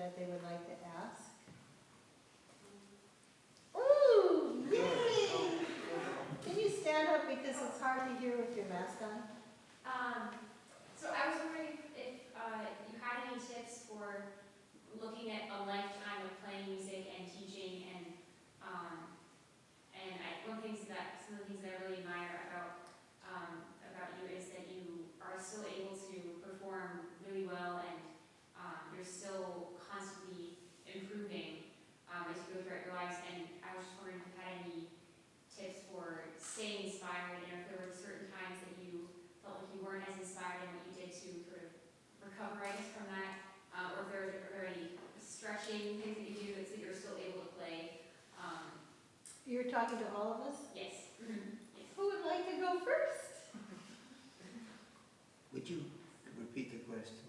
that they would like to ask? Ooh, yay! Can you stand up because it's hard to hear with your mask on? So I was wondering if you had any tips for looking at a lifetime of playing music and teaching, and some of the things that I really admire about you is that you are still able to perform really well, and you're still constantly improving as you go throughout your lives. And I was just wondering if you had any tips for staying inspired, and if there were certain times that you felt like you weren't as inspired, and what you did to sort of recover, I guess, from that, or if there are any stretching things that you do so that you're still able to play. You're talking to all of us? Yes. Yes. Who would like to go first? Would you repeat the question?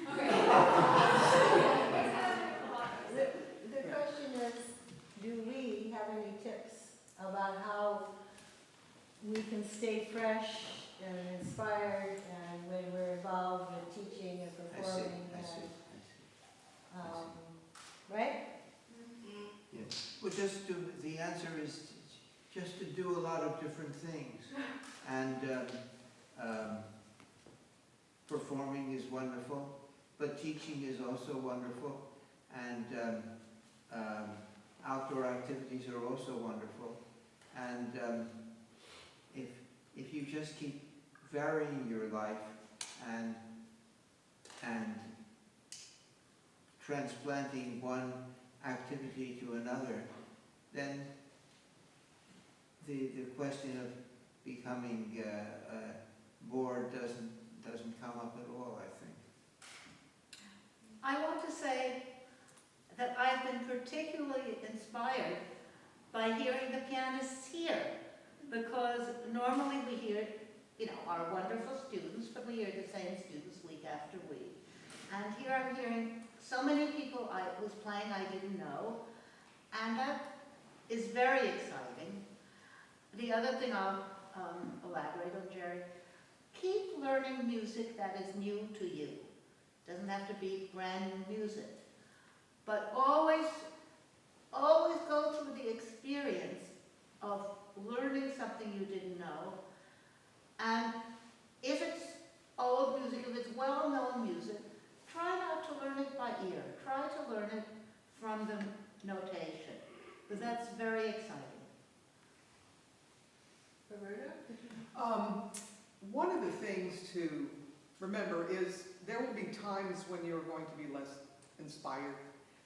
Okay. The question is, do we have any tips about how we can stay fresh and inspired and when we're involved with teaching and performing? I see. Right? Yes. Well, the answer is just to do a lot of different things. And performing is wonderful, but teaching is also wonderful. And outdoor activities are also wonderful. And if you just keep varying your life and transplanting one activity to another, then the question of becoming bored doesn't come up at all, I think. I want to say that I've been particularly inspired by hearing the pianists here, because normally we hear, our wonderful students, but we hear the same students week after week. And here I'm hearing so many people who's playing I didn't know, and that is very exciting. The other thing I'll elaborate on, Jerry, keep learning music that is new to you. Doesn't have to be brand new music. But always go through the experience of learning something you didn't know. And if it's old music, if it's well-known music, try not to learn it by ear. Try to learn it from the notation, because that's very exciting. Roberta? One of the things to remember is there will be times when you're going to be less inspired.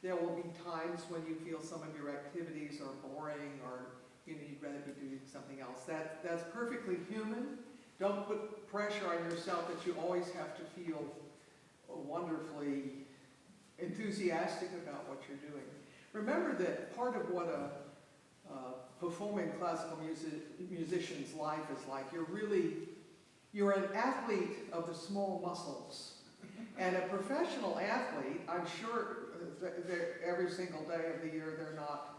There will be times when you feel some of your activities are boring, or you'd rather be doing something else. That's perfectly human. Don't put pressure on yourself that you always have to feel wonderfully enthusiastic about what you're doing. Remember that part of what a performing classical musician's life is like, you're an athlete of the small muscles. And a professional athlete, I'm sure every single day of the year they're not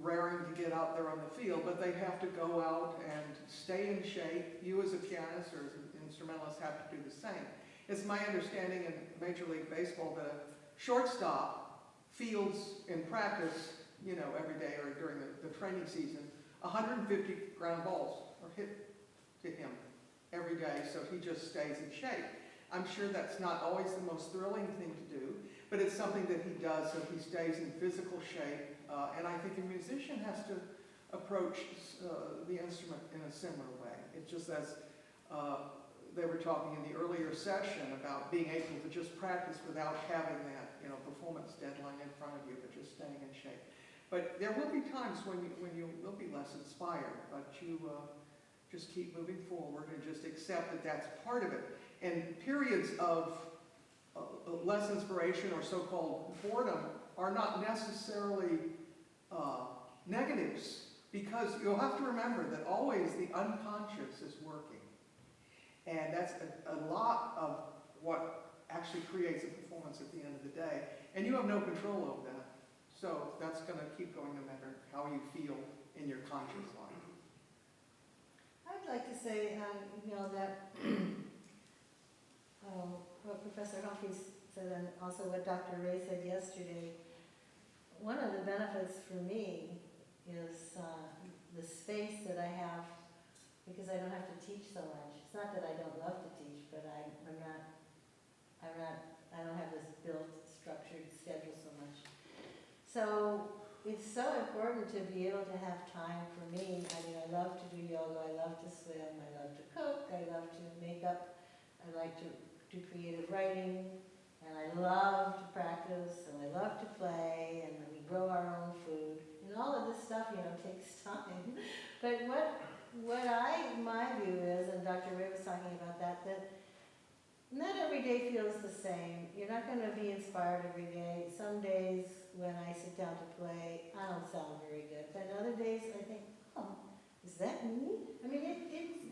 raring to get out there on the field, but they have to go out and stay in shape. You as a pianist or as an instrumentalist have to do the same. It's my understanding in Major League Baseball that a shortstop fields in practice, every day or during the training season, 150 ground balls are hit to him every day, so he just stays in shape. I'm sure that's not always the most thrilling thing to do, but it's something that he does so he stays in physical shape. And I think a musician has to approach the instrument in a similar way. It's just as they were talking in the earlier session about being able to just practice without having that performance deadline in front of you, but just staying in shape. But there will be times when you will be less inspired, but you just keep moving forward and just accept that that's part of it. And periods of less inspiration or so-called boredom are not necessarily negatives, because you'll have to remember that always the unconscious is working. And that's a lot of what actually creates a performance at the end of the day. And you have no control over that. So that's going to keep going no matter how you feel in your conscious life. I'd like to say, that what Professor Humphrys said, and also what Dr. Ray said yesterday, one of the benefits for me is the space that I have, because I don't have to teach so much. It's not that I don't love to teach, but I don't have this built, structured schedule so much. So it's so important to be able to have time for me. I mean, I love to do yoga, I love to swim, I love to cook, I love to make up, I like to do creative writing, and I love to practice, and I love to play, and we grow our own food. And all of this stuff, takes time. But my view is, and Dr. Ray was talking about that not every day feels the same. You're not going to be inspired every day. Some days when I sit down to play, I don't sound very good. But other days I think, oh, is that me? I mean,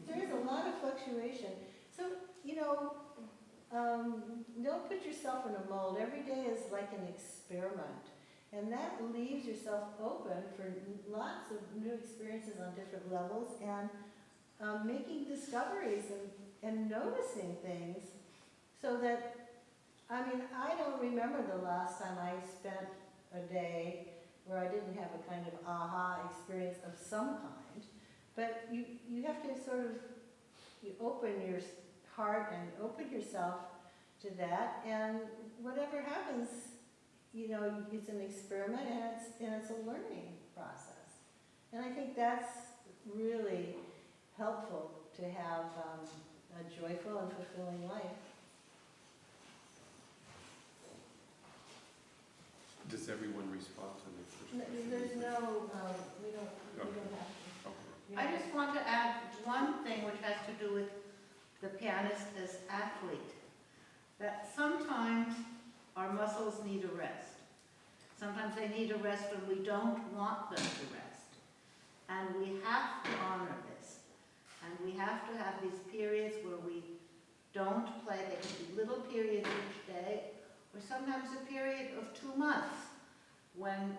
there's a lot of fluctuation. So, don't put yourself in a mold. Every day is like an experiment. And that leaves yourself open for lots of new experiences on different levels and making discoveries and noticing things. So that, I don't remember the last time I spent a day where I didn't have a kind of aha experience of some kind. But you have to sort of open your heart and open yourself to that, and whatever happens, it's an experiment and it's a learning process. And I think that's really helpful to have a joyful and fulfilling life. Does everyone respond to the first question? There's no, we don't have to. Okay. I just want to add one thing which has to do with the pianist as athlete. That sometimes our muscles need a rest. Sometimes they need a rest when we don't want them to rest. And we have to honor this. And we have to have these periods where we don't play. They can be little periods each day, or sometimes a period of 2 months when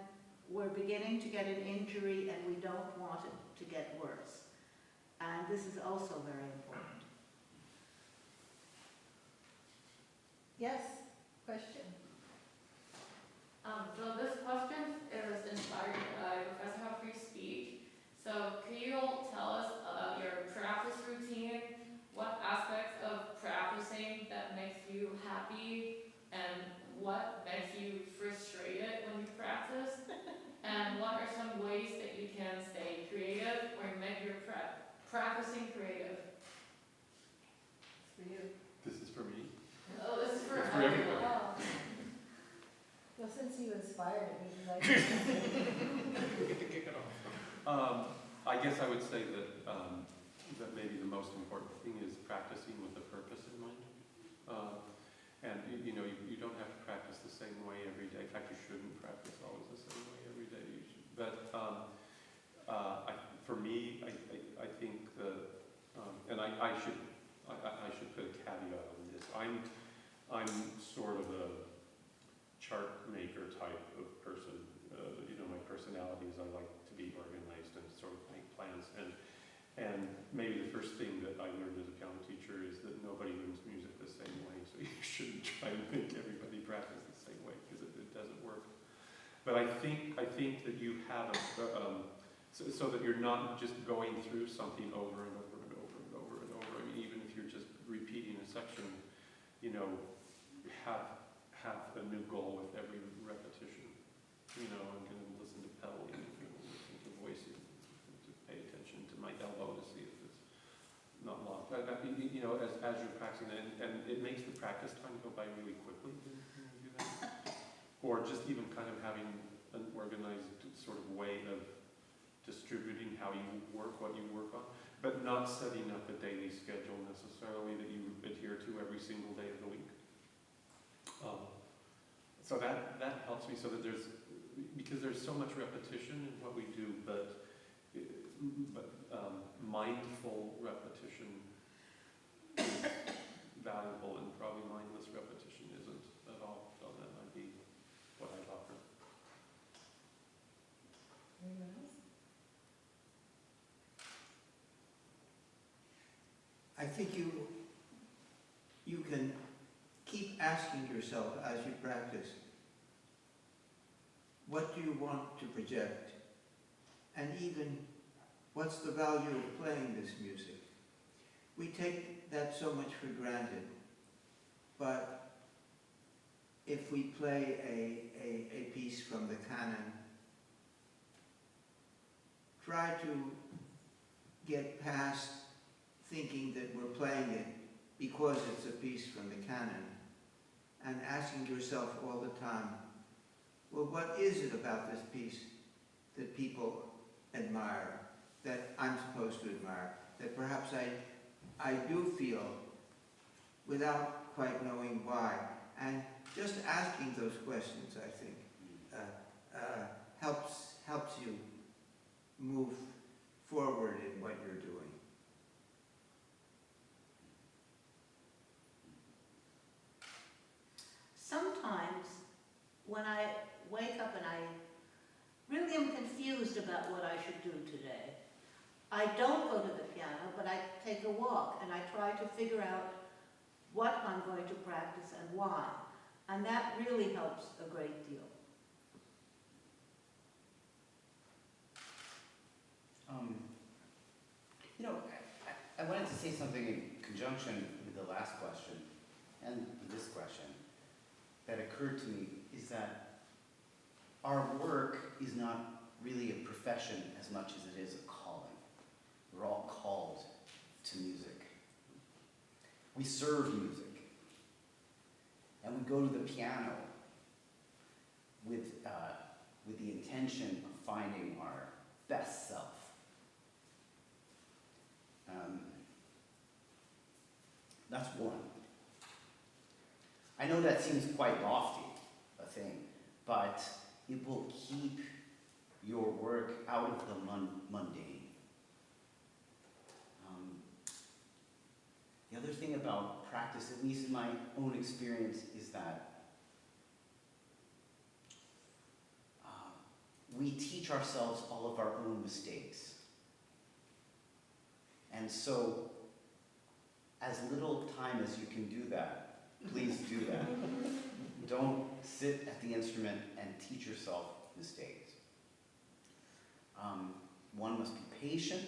we're beginning to get an injury and we don't want it to get worse. And this is also very important. Yes, question? So this question is inspired by Professor Humphrey's speech. So could you tell us about your practice routine? What aspects of practicing that makes you happy and what makes you frustrated when you practice? And what are some ways that you can stay creative or make your practicing creative? For you. This is for me. Oh, this is for For everyone. Oh. Well, since you inspired it, maybe I We get to kick it off. I guess I would say that that maybe the most important thing is practicing with a purpose in mind. And you don't have to practice the same way every day. In fact, you shouldn't practice always the same way every day. But for me, I think that, and I should put a caveat on this. I'm sort of a chart maker type of person. My personality is I like to be organized and sort of make plans. And maybe the first thing that I learned as a piano teacher is that nobody learns music the same way, so you shouldn't try to make everybody practice the same way because it doesn't work. But I think that you have so that you're not just going through something over and over and over and over and over. I mean, even if you're just repeating a section, have a new goal with every repetition. I'm going to listen to pedal, listen to voice, to pay attention to my elbow to see if it's not locked. As you're practicing, and it makes the practice time go by really quickly when you do that. Or just even kind of having an organized sort of way of distributing how you work, what you work on, but not setting up a daily schedule necessarily that you adhere to every single day of the week. So that helps me, so that because there's so much repetition in what we do, but mindful repetition is valuable, and probably mindless repetition isn't at all. So that might be what I'd offer. Anyone else? I think you can keep asking yourself as you practice, what do you want to project? And even, what's the value of playing this music? We take that so much for granted, but if we play a piece from the canon, try to get past thinking that we're playing it because it's a piece from the canon, and asking yourself all the time, well, what is it about this piece that people admire, that I'm supposed to admire, that perhaps I do feel without quite knowing why. And just asking those questions, I think, helps you move forward in what you're doing. Sometimes when I wake up and I really am confused about what I should do today, I don't go to the piano, but I take a walk and I try to figure out what I'm going to practice and why. And that really helps a great deal. You know, I wanted to say something in conjunction with the last question and this question that occurred to me, is that our work is not really a profession as much as it is a calling. We're all called to music. We serve music. And we go to the piano with the intention of finding our best self. That's one. I know that seems quite lofty, a thing, but it will keep your work out of the mundane. The other thing about practice, at least in my own experience, is that we teach ourselves all of our own mistakes. And so, as little time as you can do that, please do that. Don't sit at the instrument and teach yourself mistakes. One must be patient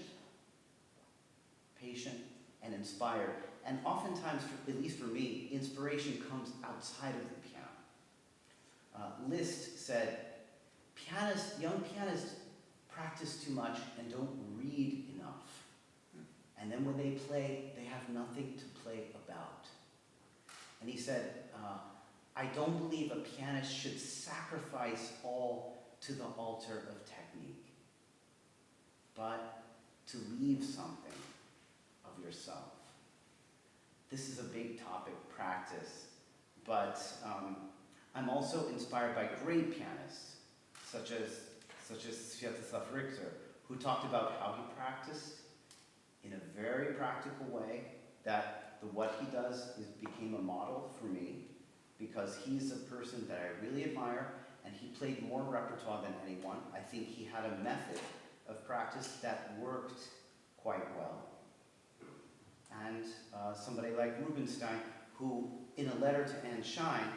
and inspired. And oftentimes, at least for me, inspiration comes outside of the piano. Liszt said, young pianists practice too much and don't read enough. And then when they play, they have nothing to play about. And he said, I don't believe a pianist should sacrifice all to the altar of technique, but to leave something of yourself. This is a big topic, practice, but I'm also inspired by great pianists, such as Sviatoslav Richter, who talked about how he practiced in a very practical way, that what he does became a model for me, because he's a person that I really admire, and he played more repertoire than anyone. I think he had a method of practice that worked quite well. And somebody like Rubinstein, who in a letter to Anne Shine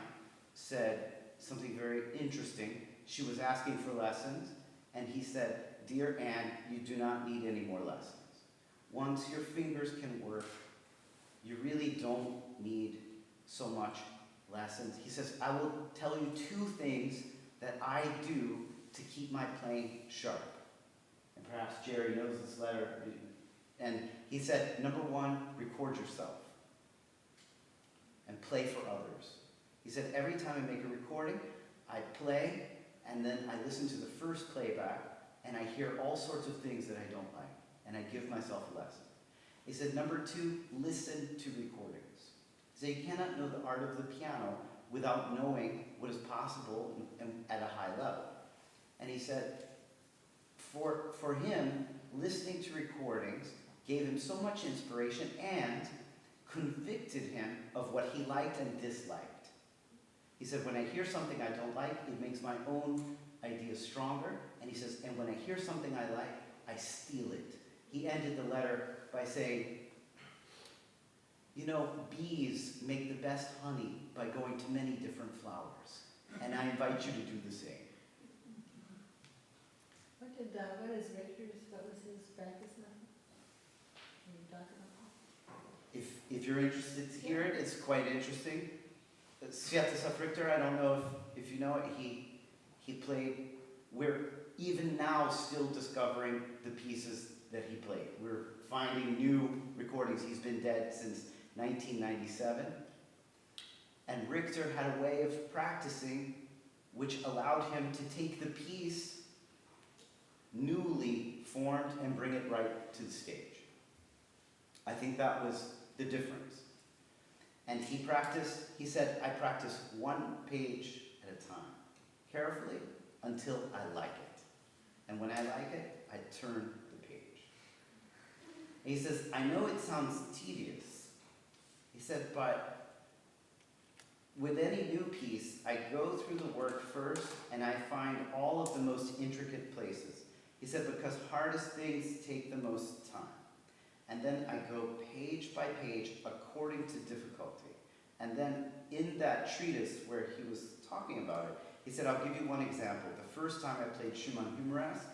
said something very interesting. She was asking for lessons, and he said, "Dear Anne, you do not need any more lessons. Once your fingers can work, you really don't need so much lessons." He says, "I will tell you 2 things that I do to keep my playing sharp." And perhaps Jerry knows this letter. And he said, number 1, record yourself and play for others. He said, every time I make a recording, I play, and then I listen to the first playback, and I hear all sorts of things that I don't like, and I give myself a lesson. He said, number 2, listen to recordings. So you cannot know the art of the piano without knowing what is possible at a high level. And he said, for him, listening to recordings gave him so much inspiration and convicted him of what he liked and disliked. He said, when I hear something I don't like, it makes my own ideas stronger. And he says, and when I hear something I like, I steal it. He ended the letter by saying, you know, bees make the best honey by going to many different flowers. And I invite you to do the same. What is Richter's, what was his practice method? Can you talk about If you're interested to hear it, it's quite interesting. Sviatoslav Richter, I don't know if you know it, he played, we're even now still discovering the pieces that he played. We're finding new recordings. He's been dead since 1997. And Richter had a way of practicing which allowed him to take the piece newly formed and bring it right to the stage. I think that was the difference. And he said, I practice one page at a time, carefully, until I like it. And when I like it, I turn the page. And he says, I know it sounds tedious. He said, but with any new piece, I go through the work first and I find all of the most intricate places. He said, because hardest things take the most time. And then I go page by page according to difficulty. And then in that treatise where he was talking about it, he said, I'll give you one example. The first time I played Schumann Humoresque,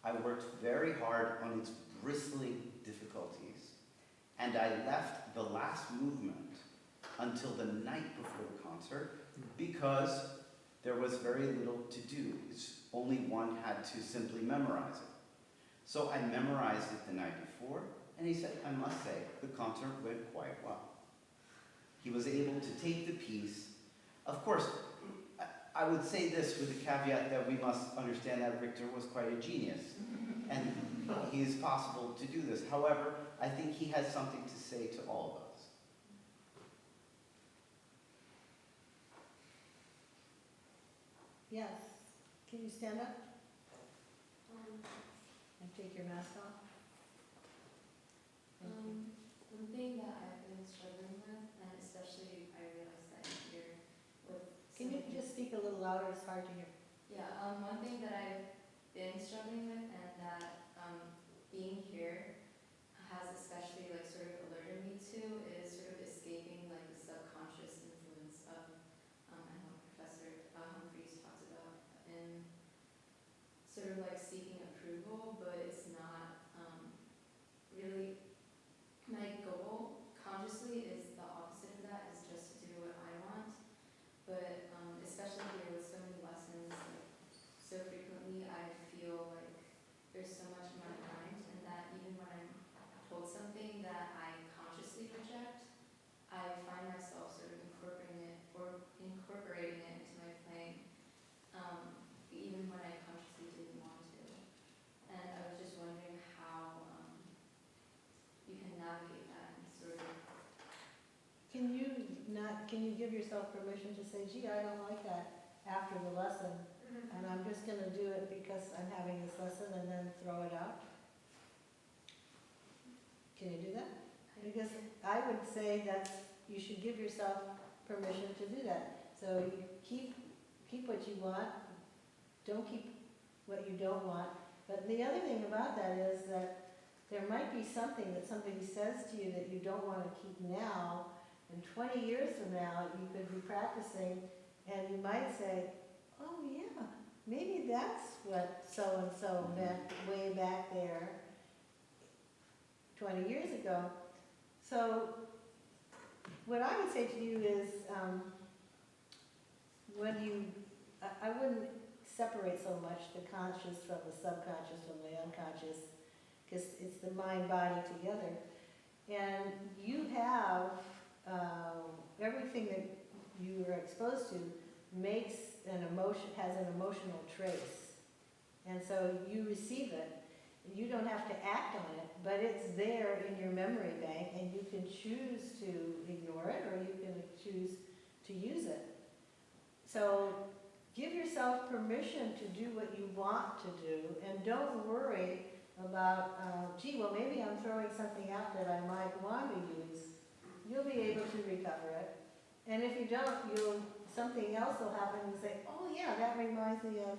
I worked very hard on its bristling difficulties. And I left the last movement until the night before the concert because there was very little to do. Only one had to simply memorize it. So I memorized it the night before, and he said, I must say, the concert went quite well. He was able to take the piece. Of course, I would say this with the caveat that we must understand that Richter was quite a genius, and he is possible to do this. However, I think he has something to say to all of us. Yes. Can you stand up and take your mask off? Thank you. One thing that I've been struggling with, and especially I realized that here with. Can you just speak a little louder? It's hard to hear. Yeah, one thing that I've been struggling with and that being here has especially like sort of alerted me to is sort of escaping like the subconscious influence of, I know Professor Humpherys talks about in sort of like seeking approval, but it's not really, my goal consciously is the opposite of that, is just to do what I want. But especially here with so many lessons, like, so frequently I feel like there's so much in my mind, and that even when I'm told something that I consciously reject, I find myself sort of incorporating it into my playing, even when I consciously didn't want to. And I was just wondering how you can navigate that and sort of. Can you give yourself permission to say, gee, I don't like that after the lesson, and I'm just going to do it because I'm having this lesson, and then throw it out? Can you do that? Because I would say that you should give yourself permission to do that. So you keep what you want, don't keep what you don't want. But the other thing about that is that there might be something that somebody says to you that you don't want to keep now, and 20 years from now you could be practicing and you might say, oh yeah, maybe that's what so-and-so meant way back there 20 years ago. So what I would say to you is, I wouldn't separate so much the conscious from the subconscious from the unconscious, because it's the mind-body together. And you have everything that you are exposed to has an emotional trace. And so you receive it. You don't have to act on it, but it's there in your memory bank, and you can choose to ignore it or you can choose to use it. So give yourself permission to do what you want to do, and don't worry about, gee, well, maybe I'm throwing something out that I might want to use. You'll be able to recover it. And if you don't, something else will happen and say, oh yeah, that reminds me of.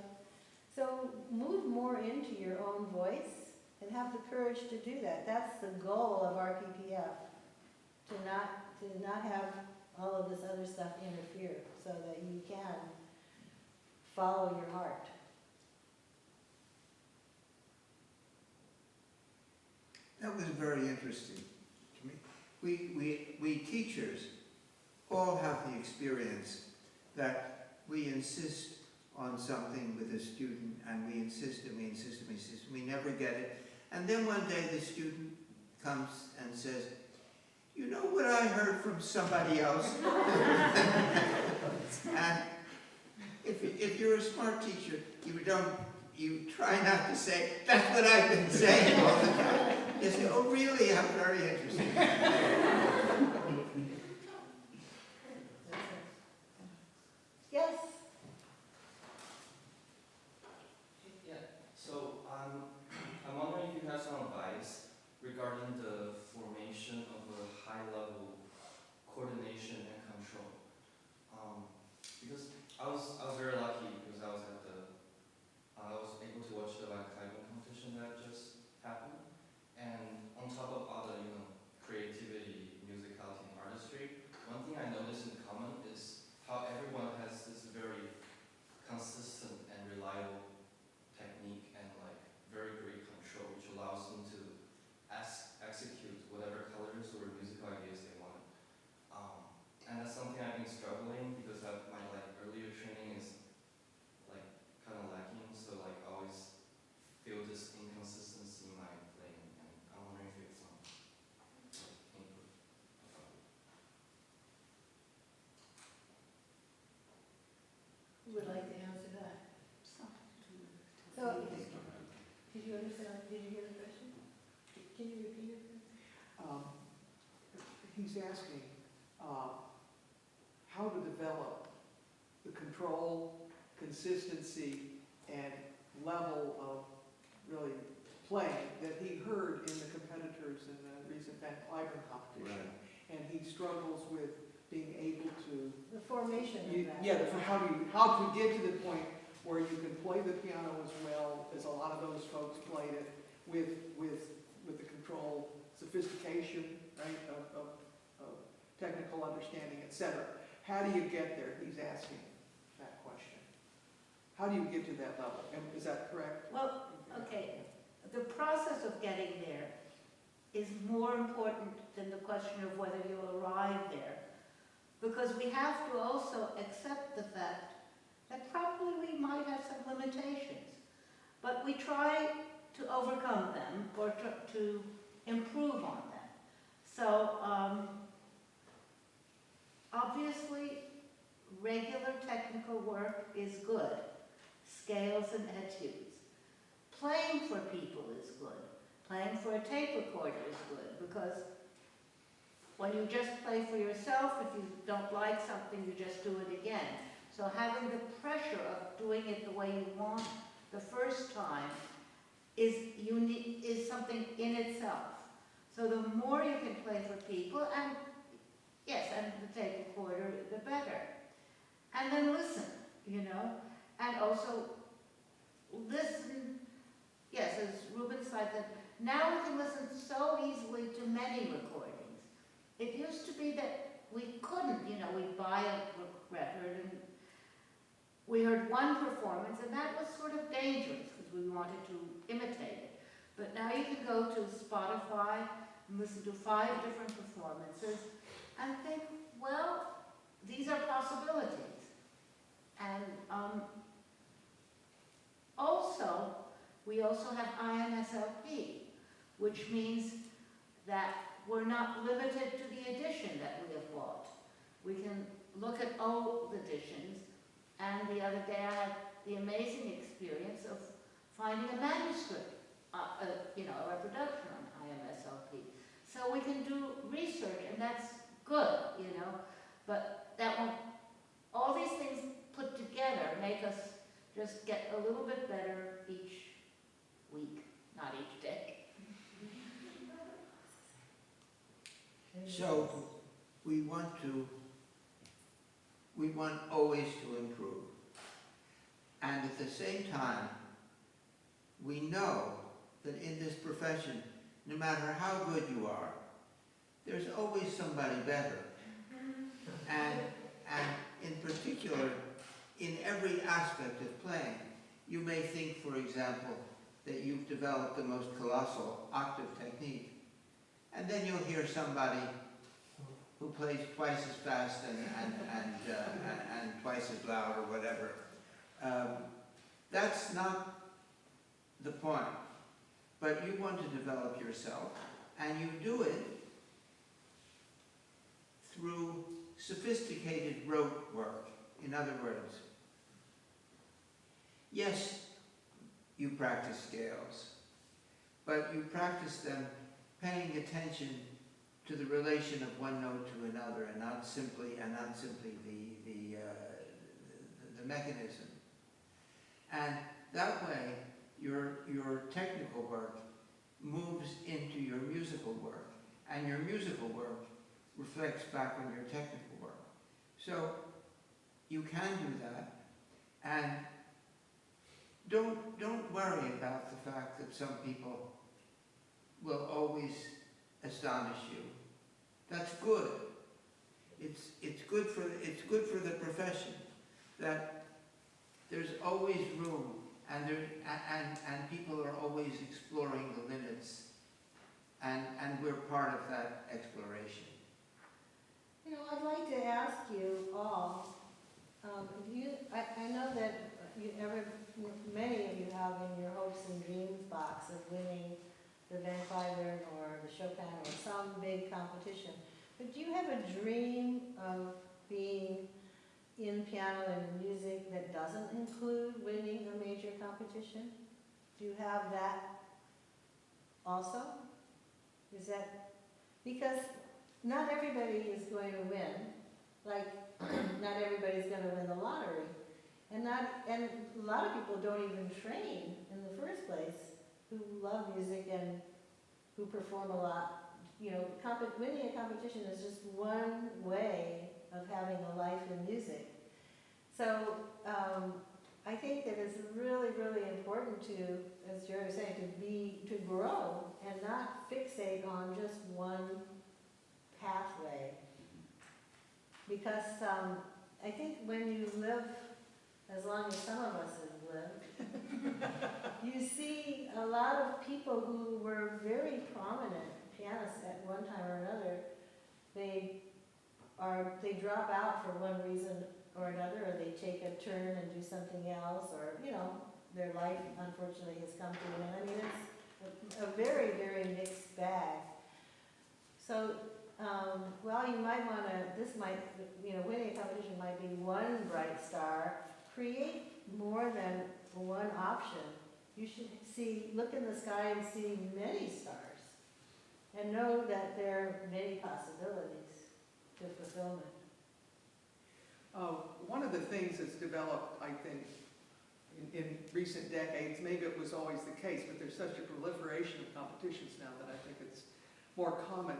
So move more into your own voice and have the courage to do that. That's the goal of RPPF, to not have all of this other stuff interfere, so that you can follow your heart. That was very interesting to me. We teachers all have the experience that we insist on something with a student, and we insist and we insist and we insist, and we never get it. And then one day the student comes and says, "You know what I heard from somebody else?" And if you're a smart teacher, you try not to say, "That's what I've been saying all the time." You say, "Oh, really? How very interesting." Yes? Yeah, so I'm wondering if you have some advice regarding the formation of a high-level coordination and control. Because I was very lucky because I was able to watch the Biographies competition that just happened, and on top of other, creativity, musicality, and artistry, one thing I noticed in common is how everyone has this very consistent and reliable technique and very great control, which allows them to execute whatever colors or musical ideas they want. And that's something I've been struggling because my earlier training is kind of lacking, so I always feel this inconsistency in my playing, and I'm wondering if you have some input about it. Who would like to answer that? So, did you understand, did you hear the question? Can you repeat it? He's asking how to develop the control, consistency, and level of really playing that he heard in the competitors in the recent Van Cliburn competition. And he struggles with being able to The formation of that. yeah, how to get to the point where you can play the piano as well as a lot of those folks played it with the control, sophistication, right, of technical understanding, etc. How do you get there? He's asking that question. How do you get to that level? And is that correct? Well, okay, the process of getting there is more important than the question of whether you'll arrive there. Because we have to also accept the fact that probably we might have some limitations. But we try to overcome them or to improve on them. So, obviously, regular technical work is good. Scales and etudes. Playing for people is good. Playing for a tape recorder is good, because when you just play for yourself, if you don't like something, you just do it again. So having the pressure of doing it the way you want the first time is unique, is something in itself. So the more you can play for people, and yes, and the tape recorder, the better. And then listen, and also listen. Yes, as Ruben said, that now we can listen so easily to many recordings. It used to be that we couldn't, we'd buy a record and we heard one performance, and that was sort of dangerous because we wanted to imitate it. But now you can go to Spotify and listen to 5 different performances and think, well, these are possibilities. And we also have IMSLP, which means that we're not limited to the edition that we have bought. We can look at old editions, and the other day I had the amazing experience of finding a manuscript, a reproduction on IMSLP. So we can do research, and that's good, but that won't, all these things put together make us just get a little bit better each week, not each day. So we want always to improve. And at the same time, we know that in this profession, no matter how good you are, there's always somebody better. And in particular, in every aspect of playing, you may think, for example, that you've developed the most colossal octave technique, and then you'll hear somebody who plays twice as fast and twice as loud or whatever. That's not the point. But you want to develop yourself, and you do it through sophisticated rote work. In other words, yes, you practice scales, but you practice them paying attention to the relation of one note to another, and not simply the mechanism. And that way, your technical work moves into your musical work, and your musical work reflects back on your technical work. So you can do that, and don't worry about the fact that some people will always astonish you. That's good. It's good for the profession that there's always room, and people are always exploring the limits, and we're part of that exploration. You know, I'd like to ask you all, I know that many of you have in your hopes and dreams box of winning the Van Cliburn or the Chopin or some big competition, but do you have a dream of being in piano and music that doesn't include winning a major competition? Do you have that also? Is that, because not everybody is going to win, like not everybody's going to win the lottery. And a lot of people don't even train in the first place who love music and who perform a lot. You know, winning a competition is just one way of having a life in music. So I think that it's really, really important to, as Jerry was saying, to grow and not fixate on just one pathway. Because I think when you live as long as some of us have lived, you see a lot of people who were very prominent pianists at one time or another, they drop out for one reason or another, or they take a turn and do something else, or, you know, their life unfortunately has come to an end. I mean, it's a very, very mixed bag. So, well, you might want to, winning a competition might be one bright star. Create more than one option. You should look in the sky and see many stars, and know that there are many possibilities to fulfillment. One of the things that's developed, I think, in recent decades, maybe it was always the case, but there's such a proliferation of competitions now that I think it's more common.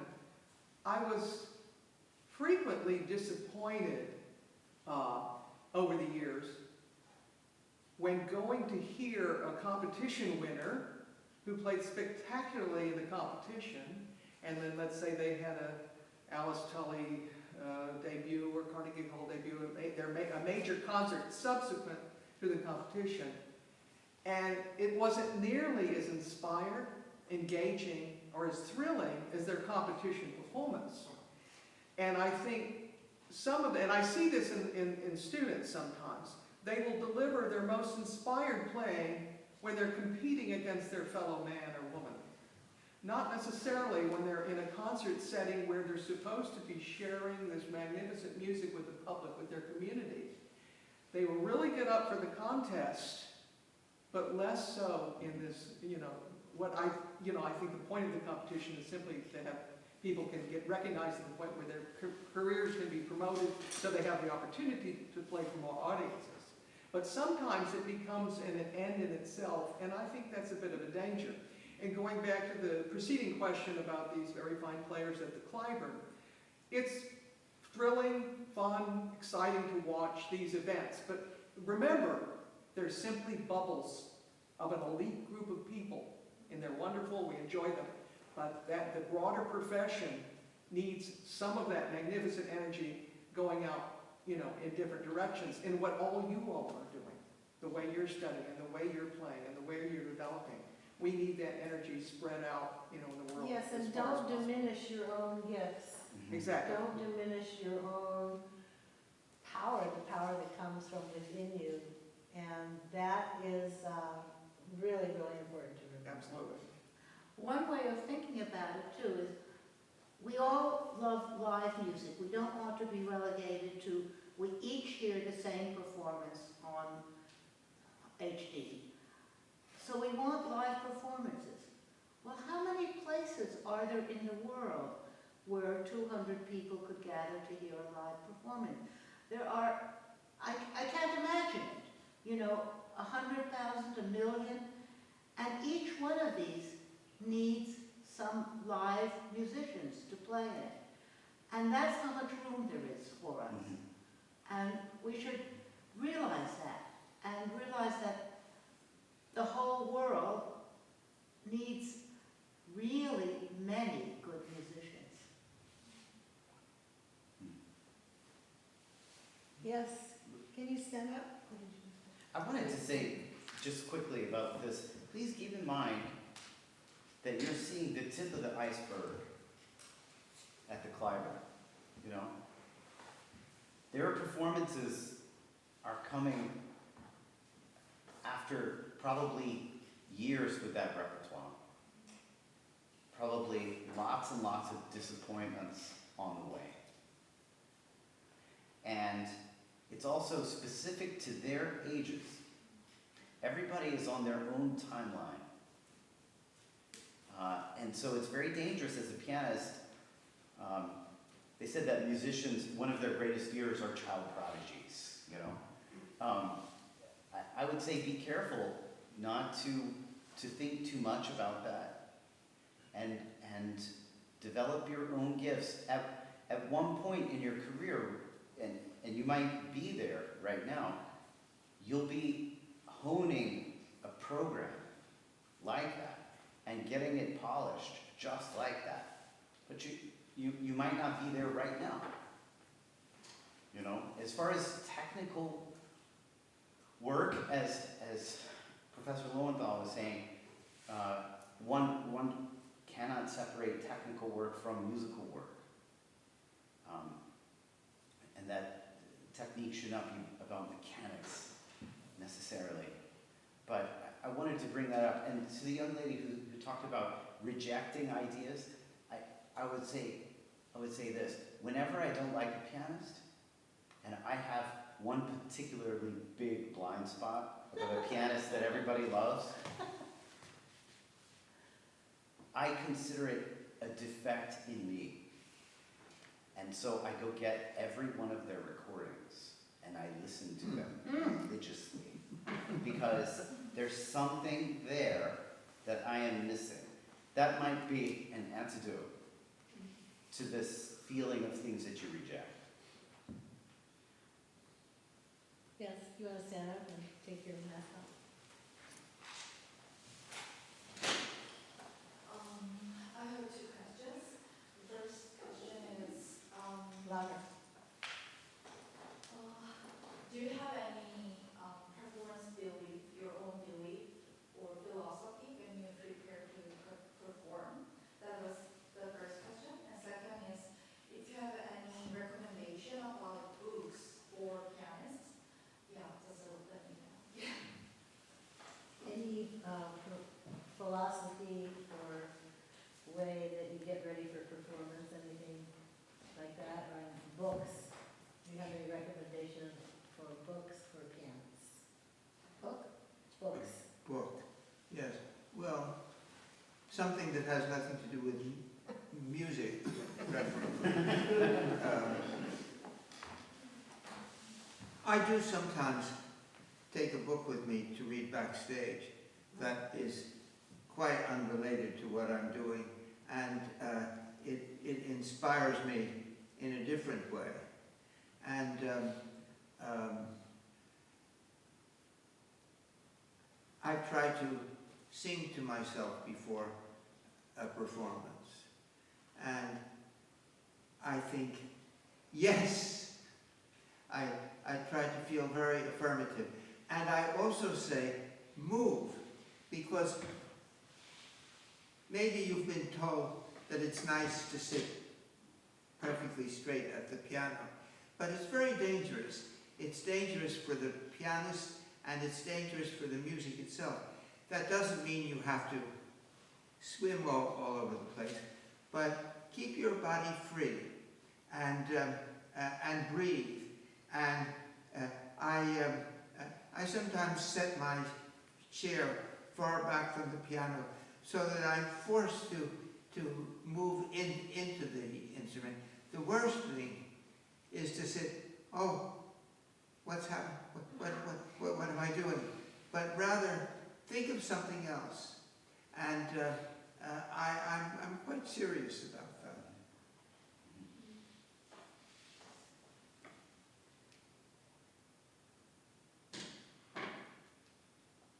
I was frequently disappointed over the years when going to hear a competition winner who played spectacularly in the competition, and then let's say they had a Alice Tully debut or Carnegie Hall debut, a major concert subsequent to the competition, and it wasn't nearly as inspired, engaging, or as thrilling as their competition performance. And I think and I see this in students sometimes, they will deliver their most inspired playing when they're competing against their fellow man or woman. Not necessarily when they're in a concert setting where they're supposed to be sharing this magnificent music with the public, with their community. They will really get up for the contest, but less so in this, I think the point of the competition is simply to have people can get recognized at the point where their careers can be promoted so they have the opportunity to play for more audiences. But sometimes it becomes an end in itself, and I think that's a bit of a danger. And going back to the preceding question about these very fine players at the Cliburn, it's thrilling, fun, exciting to watch these events. But remember, they're simply bubbles of an elite group of people, and they're wonderful, we enjoy them. But the broader profession needs some of that magnificent energy going out, you know, in different directions, in what all you all are doing, the way you're studying, and the way you're playing, and the way you're developing. We need that energy spread out, you know, in the world. Yes, as and far as don't possible. diminish your own gifts. Exactly. Don't diminish your own power, the power that comes from within you. And that is really, really important to remember. Absolutely. One way of thinking about it too is, we all love live music. We don't want to be relegated to, we each hear the same performance on HD. So we want live performances. Well, how many places are there in the world where 200 people could gather to hear a live performance? There are, I can't imagine it, you know, 100,000, 1 million, and each one of these needs some live musicians to play it. And that's how much room there is for us. And we should realize that, and realize that the whole world needs really many good musicians. Yes, can you stand up? I wanted to say just quickly about this, please keep in mind that you're seeing the tip of the iceberg at the Clyburn, you know? Their performances are coming after probably years with that repertoire. Probably lots and lots of disappointments on the way. And it's also specific to their ages. Everybody is on their own timeline. And so it's very dangerous as a pianist. They said that musicians, one of their greatest fears are child prodigies, you know. I would say be careful not to think too much about that, and develop your own gifts. At one point in your career, and you might be there right now, you'll be honing a program like that and getting it polished just like that. But you might not be there right now. You know, as far as technical work, as Professor Lowenthal was saying, one cannot separate technical work from musical work. And that technique should not be about mechanics necessarily. But I wanted to bring that up. And to the young lady who talked about rejecting ideas, I would say this: whenever I don't like a pianist, and I have one particularly big blind spot about a pianist that everybody loves, I consider it a defect in me. And so I go get every one of their recordings and I listen to them religiously, because there's something there that I am missing. That might be an antidote to this feeling of things that you reject. Yes, you want to stand up and take your mask off? I have 2 questions. The first question is, Louder. do you have any performance belief, your own belief or philosophy when you prepare to perform? That was the first question. And second is, if you have any recommendation about books for pianists, yeah, just let me know. Any philosophy or way that you get ready for performance, anything like that, or books? Do you have any recommendations for books for pianists? Books. Book, yes. Well, something that has nothing to do with music. I do sometimes take a book with me to read backstage that is quite unrelated to what I'm doing, and it inspires me in a different way. And I try to sing to myself before a performance, and think, yes. I try to feel very affirmative. And I also say, move, because maybe you've been told that it's nice to sit perfectly straight at the piano, but it's very dangerous. It's dangerous for the pianist, and it's dangerous for the music itself. That doesn't mean you have to swim all over the place, but keep your body free and breathe. And I sometimes set my chair far back from the piano so that I'm forced to move into the instrument. The worst thing is to sit, oh, what's happening? What am I doing? But rather think of something else. And I'm quite serious about that.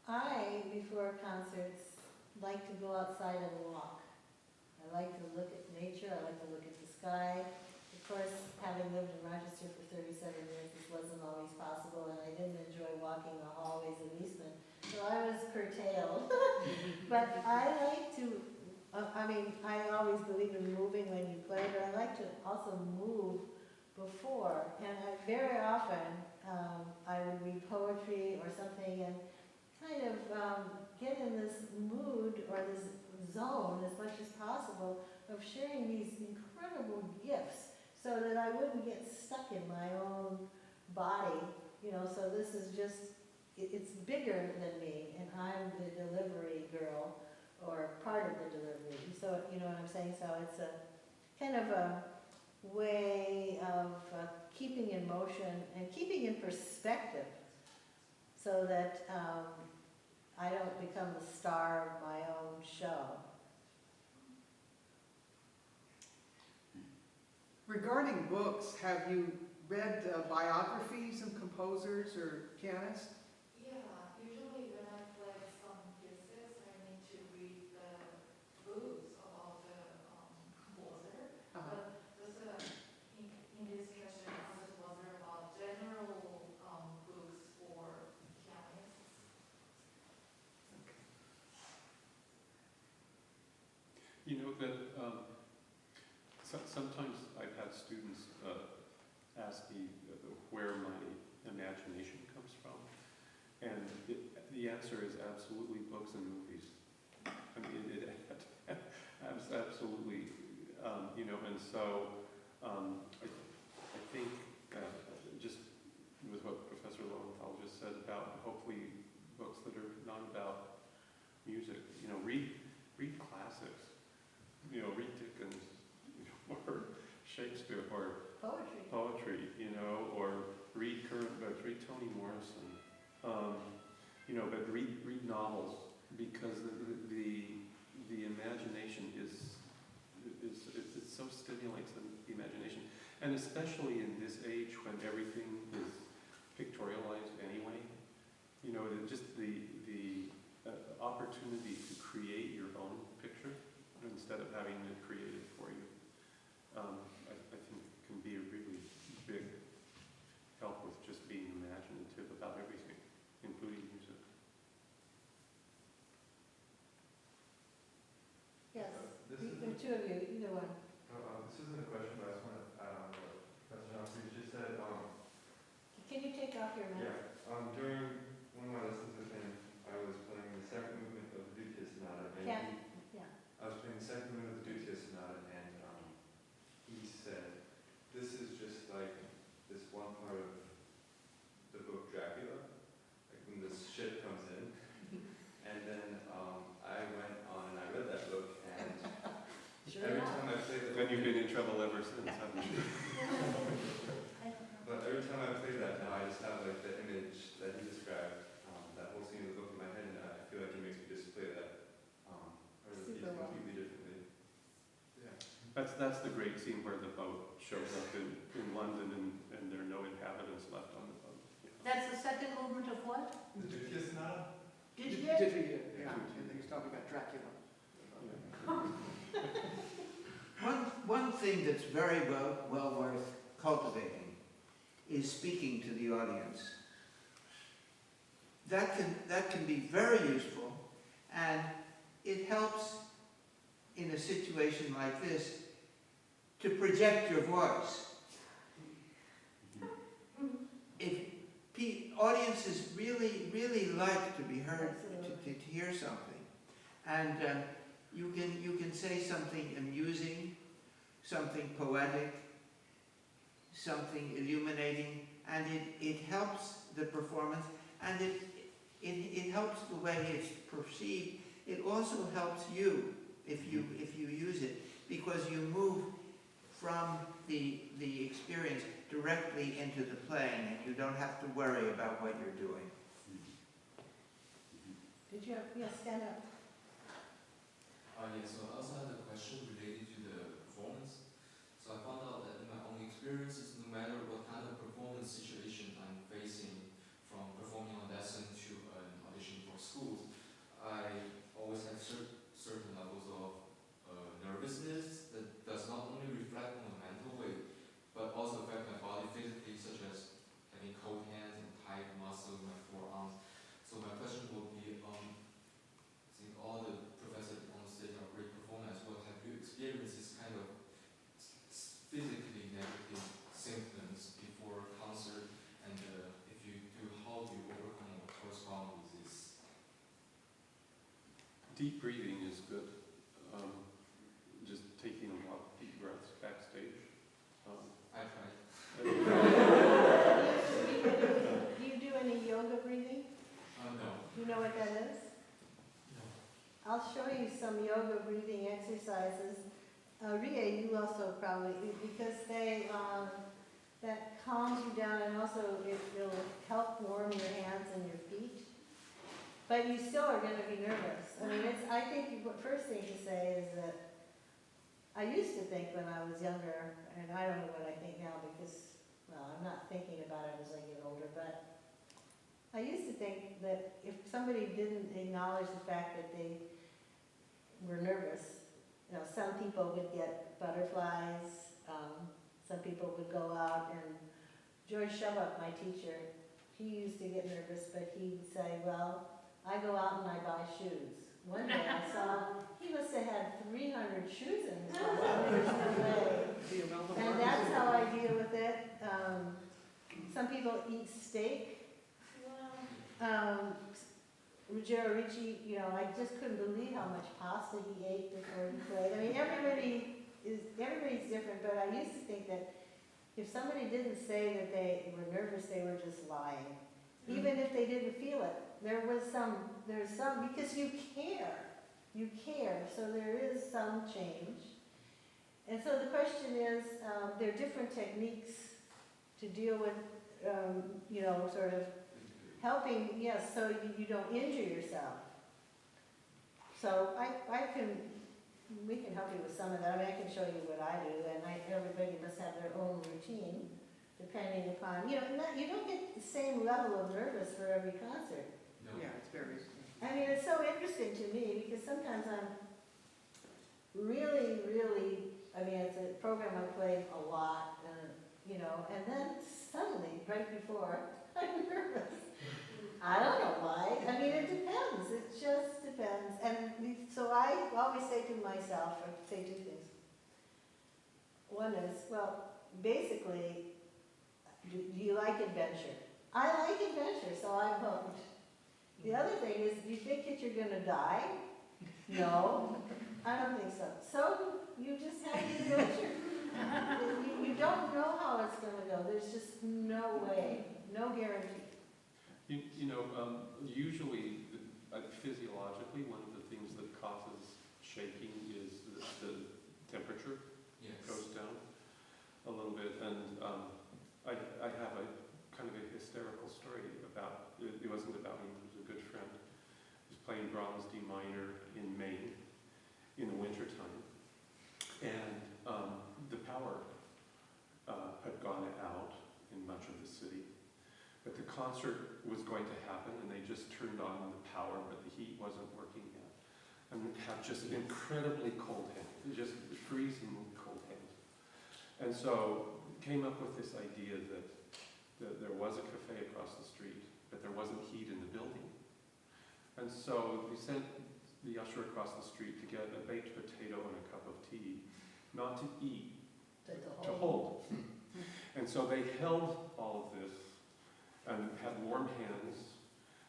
I, before concerts, like to go outside and walk. I like to look at nature, I like to look at the sky. Of course, having lived in Rochester for 37 years, this wasn't always possible, and I didn't enjoy walking the hallways of Eastman, so I was curtailed. But I like to, I always believe in moving when you play, but I like to also move before. And very often, I would read poetry or something and kind of get in this mood or this zone as much as possible of sharing these incredible gifts so that I wouldn't get stuck in my own body, so this is just, it's bigger than me, and I'm the delivery girl or part of the delivery. So, you know what I'm saying? So it's a kind of a way of keeping in motion and keeping in perspective so that I don't become the star of my own show. Regarding books, have you read biographies of composers or pianists? Yeah, usually when I play some pieces, I need to read the books about the composer. But just in this question, I was wondering about general books for pianists. You know that sometimes I've had students ask me where my imagination comes from, and the answer is absolutely books and movies. I mean, it absolutely, and so I think just with what Professor Lowenthal just said about hopefully books that are not about music, read classics. Read Dickens, or Shakespeare, or poetry, or read current books, read Toni Morrison, but read novels, because the imagination it so stimulates the imagination, and especially in this age when everything is pictorialized anyway, just the opportunity to create your own picture instead of having it created for you, I think can be a really big help with just being imaginative about everything, including music. Yes, This the isn't, two of you, either one. this isn't a question, but I just want to add on to what Professor Humpherys just said. Can you take off your mask? Yeah, during one of my lessons with him, I was playing the second movement of the Dutya Sonata, and I was playing the second movement of the Dutya Sonata, and he said, "This is just like this one part of the book Dracula, like when this shit comes in." And then I went on and I read that book, and every time I play the Then you've been in trouble ever since, haven't you? But every time I play that now, I just have like the image that he described, that whole scene of the book in my head, and I feel like it makes me just play that part of the piece completely differently. Yeah. That's the great scene where the boat shows up in London and there are no inhabitants left on the boat. That's the second movement of what? The Dutya Sonata? Did you? Yeah. I think he's talking about Dracula. One thing that's very well worth cultivating is speaking to the audience. That can be very useful, and it helps in a situation like this to project your voice. If audiences really like to be heard, to hear something, and you can say something amusing, something poetic, something illuminating, and it helps the performance, and it helps the way it's perceived. It also helps you if you use it, because you move from the experience directly into the playing, and you don't have to worry about what you're doing. Did you have, yes, stand up. Yes, so I also had a question related to the performance. So I found out that in my own experiences, no matter what kind of performance situation I'm facing, from performing a lesson to an audition for schools, I always have certain levels of nervousness that does not only reflect on a mental way, but also affect my body physically, such as having cold hands and tight muscles in my forearms. So my question would be, I think all the professors on the stage are great performers. Well, have you experienced this kind of physically negative symptoms before a concert? And if you do, how do you overcome or correspond with this? Deep breathing is good. Just taking a lot of deep breaths backstage. I tried. Do you do any yoga breathing? No. Do you know what that is? No. I'll show you some yoga breathing exercises. Ria, you also probably, because that calms you down, and also it'll help warm your hands and your feet. But you still are going to be nervous. I mean, I think the first thing to say is that I used to think when I was younger, and I don't know what I think now because, well, I'm not thinking about it as I get older, but I used to think that if somebody didn't acknowledge the fact that they were nervous, some people would get butterflies, some people would go out, and George Shubbuck, my teacher, he used to get nervous, but he would say, well, I go out and I buy shoes. One day I saw he must have had 300 shoes in his house. There's no way. And that's how I deal with it. Some people eat steak. Ruggiero Ricci, I just couldn't believe how much pasta he ate before he played. I mean, everybody's different, but I used to think that if somebody didn't say that they were nervous, they were just lying. Even if they didn't feel it. There's some, because you care, so there is some change. And so the question is, there are different techniques to deal with, sort of helping, yes, so you don't injure yourself. So we can help you with some of that. I mean, I can show you what I do, and everybody must have their own routine, depending upon, you don't get the same level of nervous for every concert. No. Yeah, it's very. I mean, it's so interesting to me because sometimes I'm really, it's a program I play a lot, and then suddenly, right before, I'm nervous. I don't know why. I mean, it depends. It just depends. And so I always say to myself, I say two things. One is, well, basically, do you like adventure? I like adventure, so I'm hooked. The other thing is, do you think that you're going to die? No, I don't think so. So you just have the adventure. You don't know how it's going to go. There's just no way, no guarantee. Usually, physiologically, one of the things that causes shaking is the temperature goes down a little bit. And I have a kind of a hysterical story about, it wasn't about me, it was a good friend. He was playing Brahms D minor in Maine in the wintertime. And the power had gone out in much of the city. But the concert was going to happen, and they just turned on the power, but the heat wasn't working yet. and have just incredibly cold hands, just freezingly cold hands. And so came up with this idea that there was a cafe across the street, but there wasn't heat in the building. And so we sent the usher across the street to get a baked potato and a cup of tea, not to eat, to hold. And so they held all of this and had warm hands,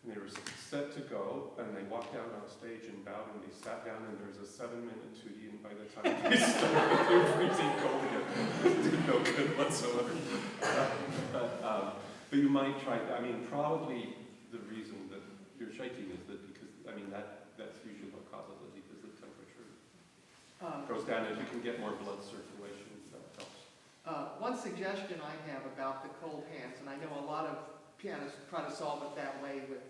and they were set to go, and they walked out on stage and bowed, and they sat down, and there was a 7-minute tootie, and by the time they started, they were freezing cold again. It did no good whatsoever. But you might try, I mean, probably the reason that you're shaking is that because, I mean, that's usually what causes it, because the temperature goes down, and you can get more blood circulation, that helps. One suggestion I have about the cold hands, and I know a lot of pianists try to solve it that way with,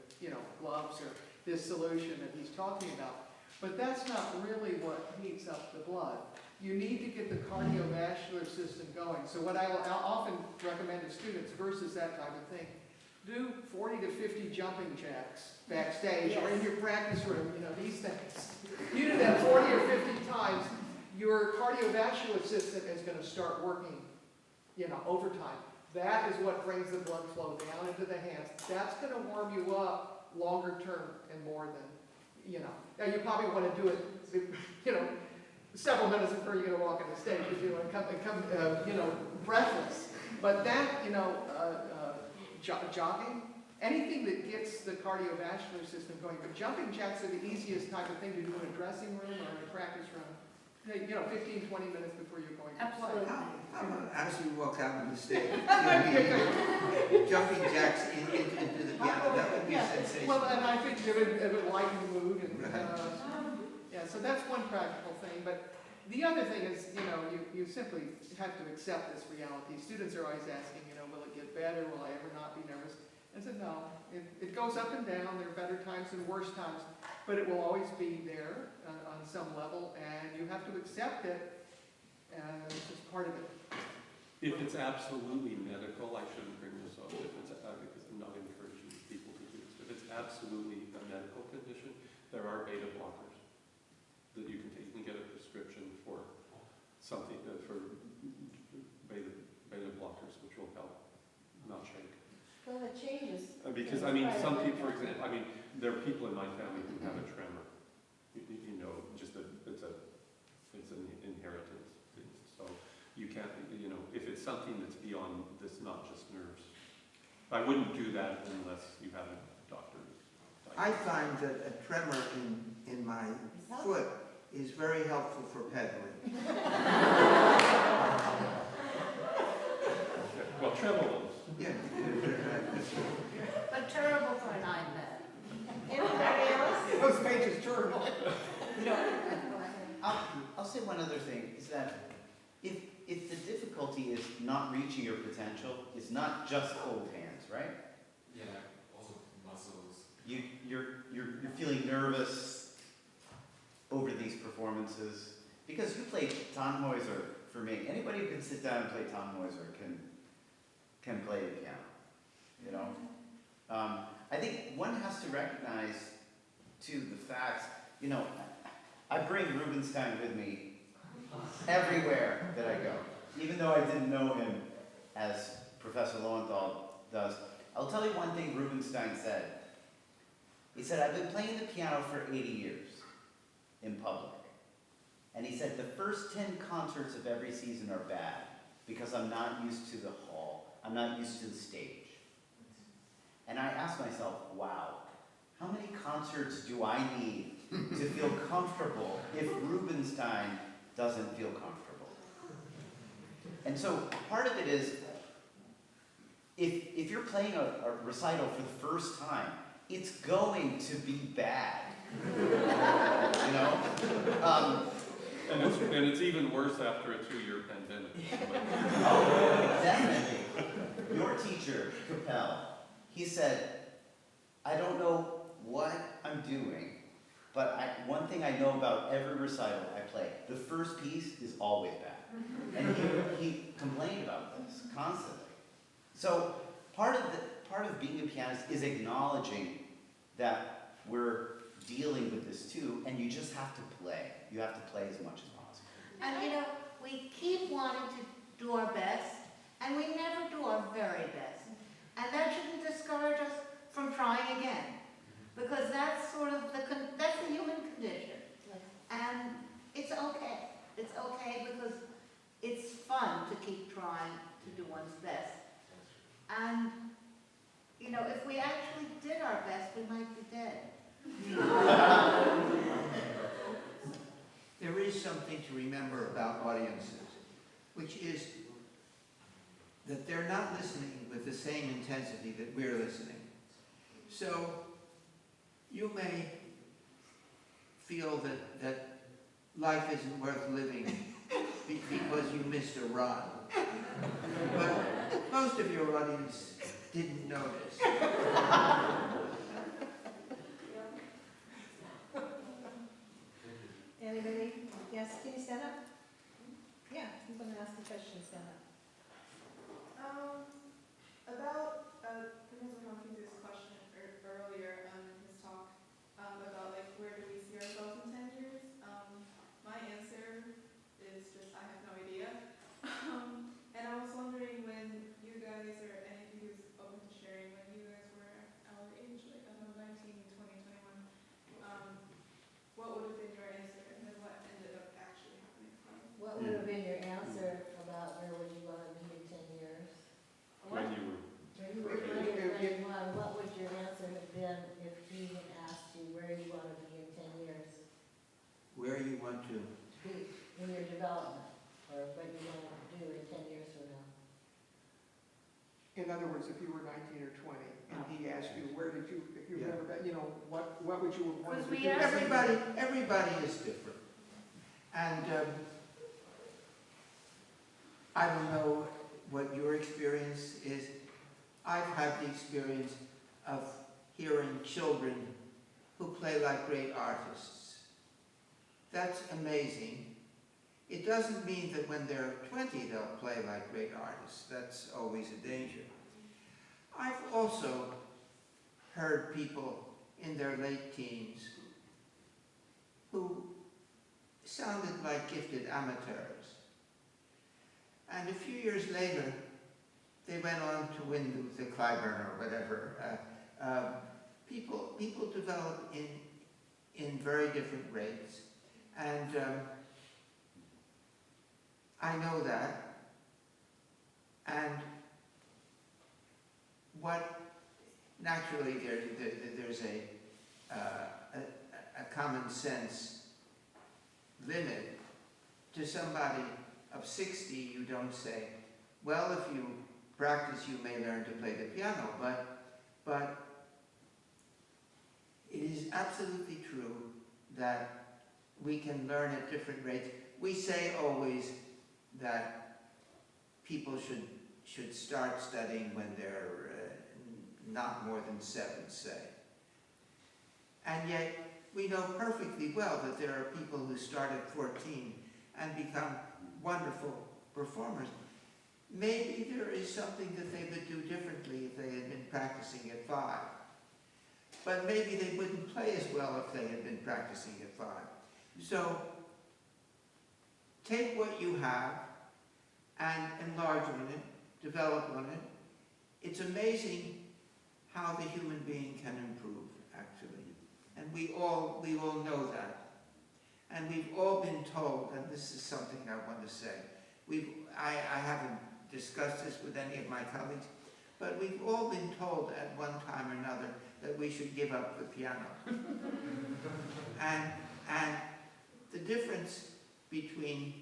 gloves or this solution that he's talking about, but that's not really what heats up the blood. You need to get the cardiovascular system going. So what I'll often recommend to students versus that type of thing, do 40 to 50 jumping jacks backstage or in your practice room, these things. You do that 40 or 50 times, your cardiovascular system is going to start working, overtime. That is what brings the blood flow down into the hands. That's going to warm you up longer term and more than, Now you probably want to do it, several minutes before you're going to walk on the stage if you want to come breathless. But that, jogging, anything that gets the cardiovascular system going. But jumping jacks are the easiest type of thing to do in a dressing room or in a practice room. 15, 20 minutes before you're going to play. How about as you walk out on the stage? Jumping jacks into the piano, that would be a sensation. Well, and I think it would lighten the mood. And, so that's one practical thing. But the other thing is, you simply have to accept this reality. Students are always asking, will it get better? Will I ever not be nervous? I said, no. It goes up and down. There are better times and worse times. But it will always be there on some level, and you have to accept it, and it's just part of it. If it's absolutely medical, I shouldn't bring this up, because I'm not encouraging people to do this. If it's absolutely a medical condition, there are beta blockers that you can take. You can get a prescription for something, for beta blockers, which will help not shake. Well, it changes. Because, some people, for example, there are people in my family who have a tremor. It's an inheritance thing. So you can't, if it's something that's beyond this, not just nerves. I wouldn't do that unless you have a doctor. I find that a tremor in my foot is very helpful for pedaling. Well, tremolos. Yeah. But terrible for an iPad. Anybody else? Those pages turn. I'll say one other thing, is that if the difficulty is not reaching your potential, it's not just cold hands, right? Yeah, also muscles. You're feeling nervous over these performances, because you play Tannhäuser, for me. Anybody who can sit down and play Tannhäuser can play the piano, I think one has to recognize, too, the fact, I bring Rubinstein with me everywhere that I go. Even though I didn't know him as Professor Lowenthal does. I'll tell you one thing Rubinstein said. He said, I've been playing the piano for 80 years in public. And he said, the first 10 concerts of every season are bad because I'm not used to the hall. I'm not used to the stage. And I asked myself, wow, how many concerts do I need to feel comfortable if Rubinstein doesn't feel comfortable? And so part of it is, if you're playing a recital for the first time, it's going to be bad. And it's even worse after a 2-year pandemic. Oh, definitely. Your teacher, Capel, he said, I don't know what I'm doing, but one thing I know about every recital I play, the first piece is always bad. And he complained about this constantly. So part of being a pianist is acknowledging that we're dealing with this too, and you just have to play. You have to play as much as possible. And you know, we keep wanting to do our best, and we never do our very best. And that shouldn't discourage us from trying again, because that's sort of that's the human condition. And it's okay. It's okay because it's fun to keep trying to do one's best. And, you know, if we actually did our best, we might be dead. There is something to remember about audiences, which is that they're not listening with the same intensity that we're listening. So you may feel that life isn't worth living because you missed a run. But most of your audience didn't notice. Anybody? Yes, can you stand up? Yeah, I'm going to ask a question, stand up. About Professor Humphrys' question earlier in his talk about like where do we see ourselves in 10 years? My answer is just I have no idea. And I was wondering when you guys or anybody who's open to sharing, when you guys were our age, like I don't know, 19, 20, 21, what would have been your answer and then what ended up actually happening? What would have been your answer about where would you want to be in 10 years? When you were, When you were 20 or 21, what would your answer have been if he had asked you where you want to be in 10 years? Where you want to. Be in your development, or what you want to do in 10 years from now? In other words, if you were 19 or 20 and he asked you, where did you, if you've Yeah. ever been, you know, what would you have wanted to Because do? we Everybody is different. And I don't know what your experience is. I've had the experience of hearing children who play like great artists. That's amazing. It doesn't mean that when they're 20 they'll play like great artists. That's always a danger. I've also heard people in their late teens who sounded like gifted amateurs. And a few years later, they went on to win the Clyburn or whatever. People develop in very different rates. And I know that. And naturally there's a common sense limit. To somebody of 60, you don't say, well, if you practice, you may learn to play the piano, but it is absolutely true that we can learn at different rates. We say always that people should start studying when they're not more than 7, say. And yet, we know perfectly well that there are people who start at 14 and become wonderful performers. Maybe there is something that they would do differently if they had been practicing at 5. But maybe they wouldn't play as well if they had been practicing at 5. So, take what you have and enlarge on it, develop on it. It's amazing how the human being can improve, actually. And we all know that. And we've all been told, and this is something I want to say, I haven't discussed this with any of my colleagues, but we've all been told at one time or another that we should give up the piano. and the difference between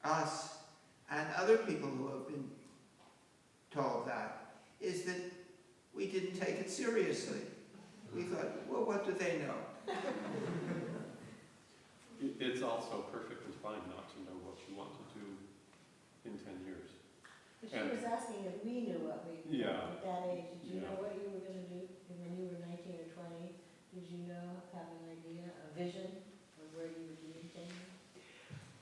us and other people who have been told that is that we didn't take it seriously. We thought, well, what do they know? it's also perfectly fine not to know what you want to do in 10 years. But she was asking if we knew what we knew Yeah. at that age. Did you Yeah. know what you were going to do when you were 19 or 20? Did you have an idea, a vision of where you would be in 10 years?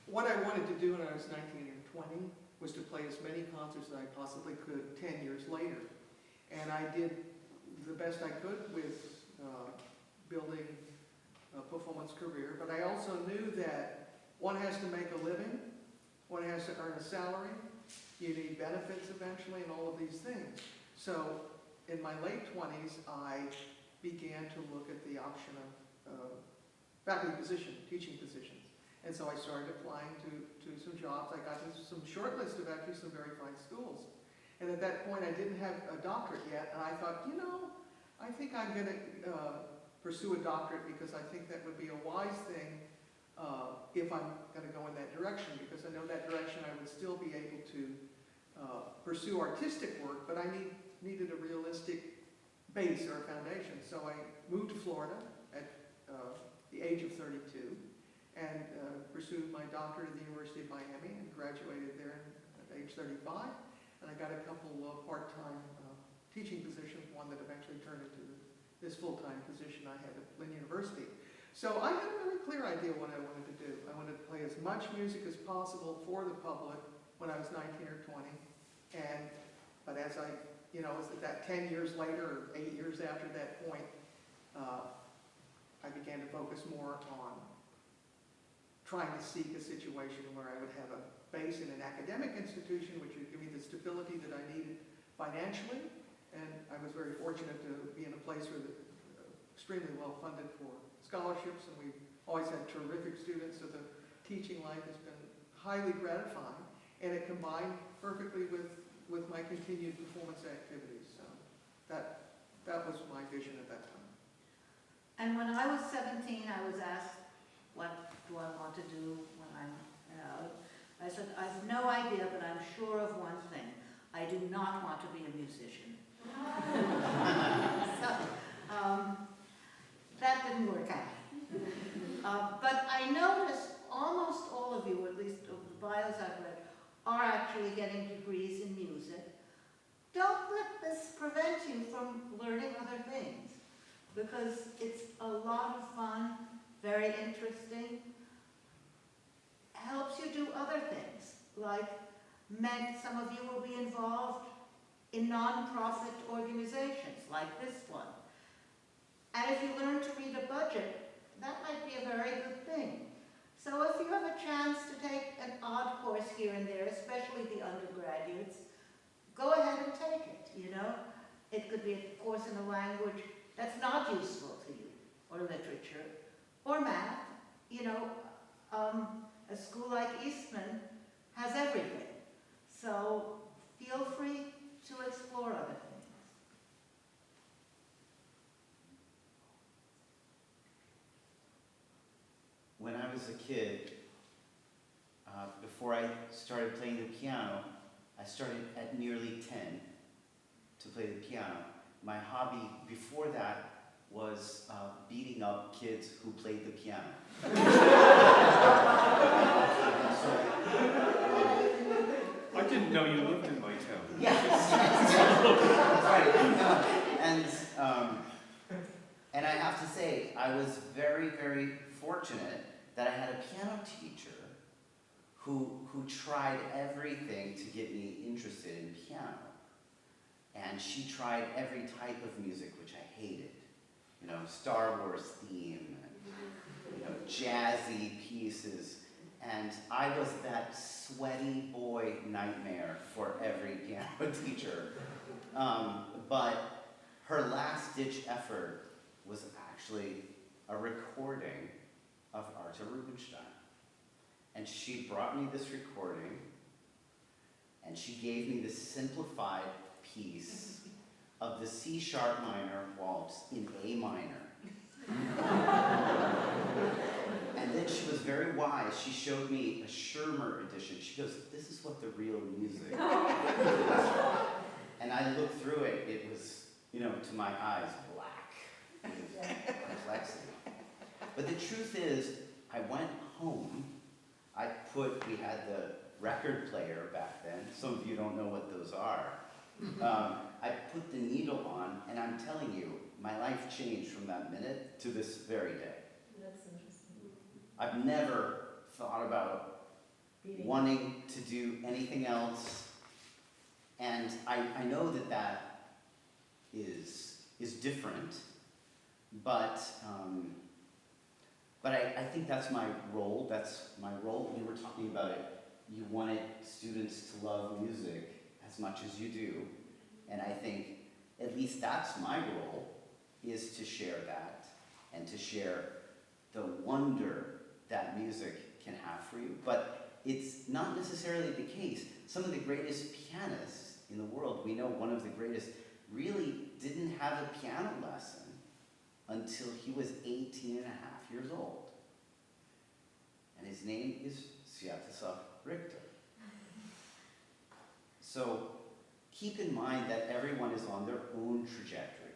What I wanted to do when I was 19 or 20 was to play as many concerts as I possibly could 10 years later. And I did the best I could with building a performance career, but I also knew that one has to make a living, one has to earn a salary, you need benefits eventually, and all of these things. So in my late 20s, I began to look at the option of faculty position, teaching positions. And so I started applying to some jobs. I got into some short list of actually some very fine schools. And at that point, I didn't have a doctorate yet, and I thought, you know, I think I'm going to pursue a doctorate because I think that would be a wise thing if I'm going to go in that direction, because I know that direction I would still be able to pursue artistic work, but I needed a realistic base or a foundation. So I moved to Florida at the age of 32 and pursued my doctorate at the University of Miami and graduated there at age 35. And I got a couple of part-time teaching positions, one that eventually turned into this full-time position I had at Lynn University. So I had a very clear idea what I wanted to do. I wanted to play as much music as possible for the public when I was 19 or 20. But as I, you know, was that 10 years later, or 8 years after that point, I began to focus more on trying to seek a situation where I would have a base in an academic institution, which would give me the stability that I needed financially. And I was very fortunate to be in a place where extremely well funded for scholarships, and we've always had terrific students, so the teaching life has been highly gratifying, and it combined perfectly with my continued performance activities. So that was my vision at that time. And when I was 17, I was asked, what do I want to do when I'm out? I said, I have no idea, but I'm sure of one thing. I do not want to be a musician. So, that didn't work out. But I noticed almost all of you, at least of the bios I've read, are actually getting degrees in music. Don't let this prevent you from learning other things, because it's a lot of fun, very interesting, helps you do other things, like some of you will be involved in non-profit organizations like this one. And if you learn to read a budget, that might be a very good thing. So if you have a chance to take an odd course here and there, especially the undergraduates, go ahead and take it, you know. It could be a course in a language that's not useful to you, or literature, or math. You know, a school like Eastman has everything. So feel free to explore other things. When I was a kid, before I started playing the piano, I started at nearly 10 to play the piano. My hobby before that was beating up kids who played the piano. I didn't know you lived in my town. Yes. Right. And I have to say, I was very, very fortunate that I had a piano teacher who tried everything to get me interested in piano. And she tried every type of music, which I hated. You know, Star Wars theme, and, you know, jazzy pieces. And I was that sweaty boy nightmare for every piano teacher. But her last-ditch effort was actually a recording of Arthur Rubinstein. And she brought me this recording, and she gave me this simplified piece of the C sharp minor waltz in A minor. And then she was very wise. She showed me a Schirmer edition. She goes, this is what the real music is. And I looked through it. It was, you know, to my eyes, black with complexity. But the truth is, I went home. We had the record player back then. Some of you don't know what those are. I put the needle on, and I'm telling you, my life changed from that minute to this very day. That's interesting. I've never thought about wanting to do anything else, and I know that is different, But I think that's my role. That's my role. We were talking about it. You wanted students to love music as much as you do. And I think at least that's my role, is to share that and to share the wonder that music can have for you. But it's not necessarily the case. Some of the greatest pianists in the world, we know one of the greatest, really didn't have a piano lesson until he was 18 and a half years old. And his name is Sviatoslav Richter. So keep in mind that everyone is on their own trajectory.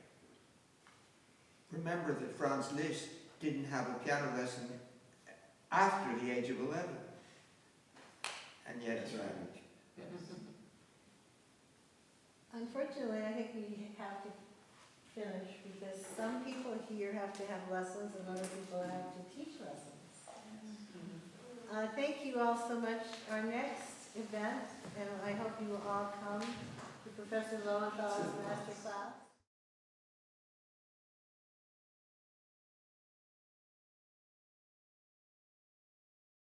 Remember that Franz Liszt didn't have a piano lesson after the age of 11. And yet That's he right. managed. Yes. Unfortunately, I think we have to finish because some people here have to have lessons and other people have to teach lessons. Thank you all so much. Our next event, and I hope you will all come, to Professor Lowenthal's master class.